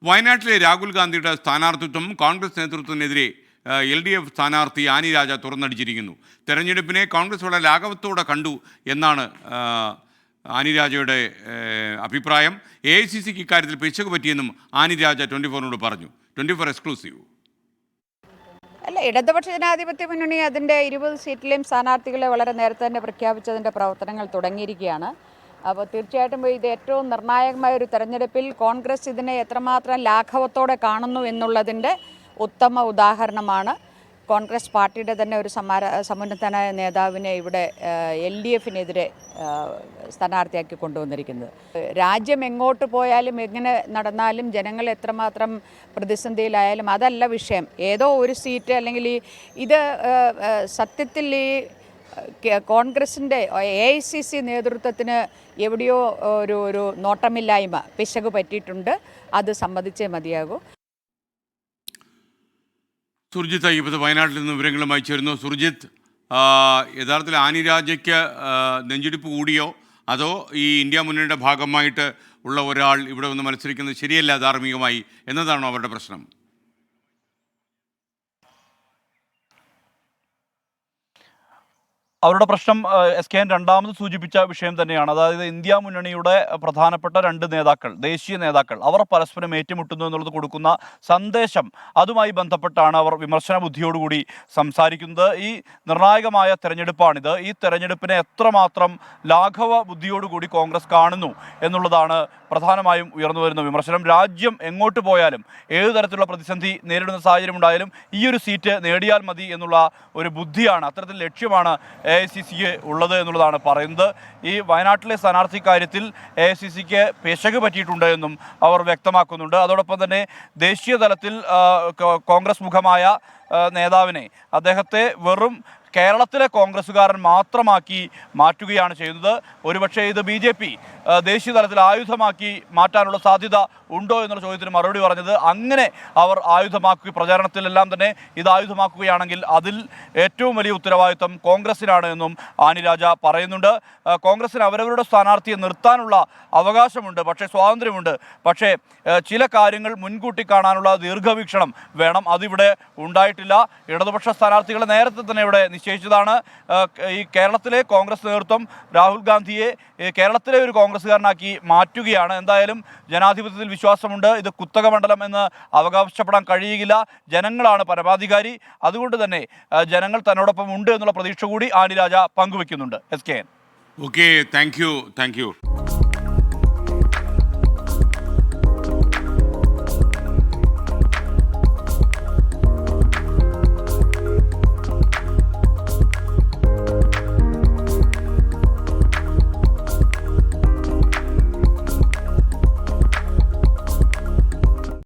വയനാട്ടിലെ രാഹുൽ ഗാന്ധിയുടെ സ്ഥാനാർത്ഥിത്വം കോൺഗ്രസ് നേതൃത്വത്തിനെതിരെ LDF സ്ഥാനാർത്ഥി ആനി രാജ തുറന്നടിച്ചിരിക്കുന്നു. തെരഞ്ഞെടുപ്പിനെ കോൺഗ്രസ് വളരെ ലാഘവത്തോടെ കണ്ടു എന്നാണ് ആനി രാജയുടെ അഭിപ്രായം. AICCക്ക് ഇക്കാര്യത്തിൽ പിശക് പറ്റിയെന്നും ആനി രാജ 24നോട് പറഞ്ഞു. 24 എക്സ്ക്ലൂസീവ്. അല്ല, ഇടതുപക്ഷ ജനാധിപത്യ മുന്നണി അതിൻ്റെ 20 സീറ്റിലെയും സ്ഥാനാർത്ഥികളെ വളരെ നേരത്തെ തന്നെ പ്രഖ്യാപിച്ചതിൻ്റെ പ്രവർത്തനങ്ങൾ തുടങ്ങിയിരിക്കുകയാണ്. അപ്പോൾ തീർച്ചയായിട്ടും ഇത് ഏറ്റവും നിർണായകമായ ഒരു തെരഞ്ഞെടുപ്പിൽ കോൺഗ്രസ് ഇതിനെ എത്രമാത്രം ലാഘവത്തോടെ കാണുന്നു എന്നുള്ളതിൻ്റെ ഉത്തമ ഉദാഹരണമാണ്. കോൺഗ്രസ് പാർട്ടിയുടെ തന്നെ ഒരു സമുന്നതനായ നേതാവിനെ ഇവിടെ LDFനെതിരെ സ്ഥാനാർത്ഥിയാക്കി കൊണ്ടുവന്നിരിക്കുന്നത്. രാജ്യം എങ്ങോട്ട് പോയാലും എങ്ങനെ നടന്നാലും ജനങ്ങൾ എത്രമാത്രം പ്രതിസന്ധിയിലായാലും അതല്ല വിഷയം. ഏതോ ഒരു സീറ്റ് അല്ലെങ്കിൽ ഇത് സത്യത്തിൽ ഈ കോൺഗ്രസിൻ്റെ AICC നേതൃത്വത്തിന് എവിടെയോ ഒരു നോട്ടമില്ലായ്മ പിശക് പറ്റിയിട്ടുണ്ട്. അത് സമ്മതിച്ചേ മതിയാകൂ. സുർജിത്ത് അയ്യപ്പത്ത് വയനാട്ടിൽ നിന്ന് വിവരങ്ങളുമായി ചേരുന്നു. സുർജിത്ത്, യഥാർത്ഥത്തിൽ ആനി രാജയ്ക്ക് നെഞ്ചിടിപ്പ് കൂടിയോ അതോ ഈ ഇന്ത്യ മുന്നണിയുടെ ഭാഗമായിട്ട് ഉള്ള ഒരാൾ ഇവിടെ വന്ന് മത്സരിക്കുന്നത് ശരിയല്ല ധാർമ്മികമായി എന്നതാണോ അവരുടെ പ്രശ്നം? അവരുടെ പ്രശ്നം SKN രണ്ടാമത് സൂചിപ്പിച്ച വിഷയം തന്നെയാണ്. അതായത് ഇന്ത്യ മുന്നണിയുടെ പ്രധാനപ്പെട്ട 2 നേതാക്കൾ, ദേശീയ നേതാക്കൾ, അവർ പരസ്പരം ഏറ്റുമുട്ടുന്നു എന്നുള്ളത് കൊടുക്കുന്ന സന്ദേശം, അതുമായി ബന്ധപ്പെട്ടാണ് അവർ വിമർശന ബുദ്ധിയോടുകൂടി സംസാരിക്കുന്നത്. ഈ നിർണായകമായ തെരഞ്ഞെടുപ്പാണിത്. ഈ തെരഞ്ഞെടുപ്പിനെ എത്രമാത്രം ലാഘവ ബുദ്ധിയോടുകൂടി കോൺഗ്രസ് കാണുന്നു എന്നുള്ളതാണ് പ്രധാനമായും ഉയർന്നു വരുന്ന വിമർശനം. രാജ്യം എങ്ങോട്ട് പോയാലും ഏതു തരത്തിലുള്ള പ്രതിസന്ധി നേരിടുന്ന സാഹചര്യം ഉണ്ടായാലും ഈ ഒരു സീറ്റ് നേടിയാൽ മതി എന്നുള്ള ഒരു ബുദ്ധിയാണ്, അത്തരത്തിൽ ലക്ഷ്യമാണ് AICCക്ക് ഉള്ളത് എന്നുള്ളതാണ് പറയുന്നത്. ഈ വയനാട്ടിലെ സ്ഥാനാർത്ഥി കാര്യത്തിൽ AICCക്ക് പിശക് പറ്റിയിട്ടുണ്ട് എന്നും അവർ വ്യക്തമാക്കുന്നുണ്ട്. അതോടൊപ്പം തന്നെ ദേശീയ തലത്തിൽ കോൺഗ്രസ് മുഖമായ നേതാവിനെ, അദ്ദേഹത്തെ വെറും കേരളത്തിലെ കോൺഗ്രസ്സുകാരൻ മാത്രമാക്കി മാറ്റുകയാണ് ചെയ്യുന്നത്. ഒരുപക്ഷെ ഇത് BJP ദേശീയ തലത്തിൽ ആയുധമാക്കി മാറ്റാനുള്ള സാധ്യത ഉണ്ടോ എന്നുള്ള ചോദ്യത്തിന് മറുപടി പറഞ്ഞത്, അങ്ങനെ അവർ ആയുധമാക്കി പ്രചാരണത്തിലെല്ലാം തന്നെ ഇത് ആയുധമാക്കുകയാണെങ്കിൽ അതിൽ ഏറ്റവും വലിയ ഉത്തരവാദിത്വം കോൺഗ്രസിനാണ് എന്നും ആനി രാജ പറയുന്നുണ്ട്. കോൺഗ്രസിന് അവരവരുടെ സ്ഥാനാർത്ഥിയെ നിർത്താനുള്ള അവകാശമുണ്ട്, പക്ഷേ സ്വാതന്ത്ര്യമുണ്ട്. പക്ഷേ ചില കാര്യങ്ങൾ മുൻകൂട്ടി കാണാനുള്ള ദീർഘവീക്ഷണം വേണം. അതിവിടെ ഉണ്ടായിട്ടില്ല. ഇടതുപക്ഷ സ്ഥാനാർത്ഥികളെ നേരത്തെ തന്നെ ഇവിടെ നിശ്ചയിച്ചതാണ്. ഈ കേരളത്തിലെ കോൺഗ്രസ് നേതൃത്വം രാഹുൽ ഗാന്ധിയെ കേരളത്തിലെ ഒരു കോൺഗ്രസ്സുകാരനാക്കി മാറ്റുകയാണ്. എന്തായാലും ജനാധിപത്യത്തിൽ വിശ്വാസമുണ്ട്. ഇത് കുത്തക മണ്ഡലം എന്ന് അവകാശപ്പെടാൻ കഴിയുകയില്ല. ജനങ്ങളാണ് പരമാധികാരി. അതുകൊണ്ട് തന്നെ ജനങ്ങൾ തന്നോടൊപ്പം ഉണ്ട് എന്നുള്ള പ്രതീക്ഷ കൂടി ആനി രാജ പങ്കുവെക്കുന്നുണ്ട്. SKN. Okay, thank U.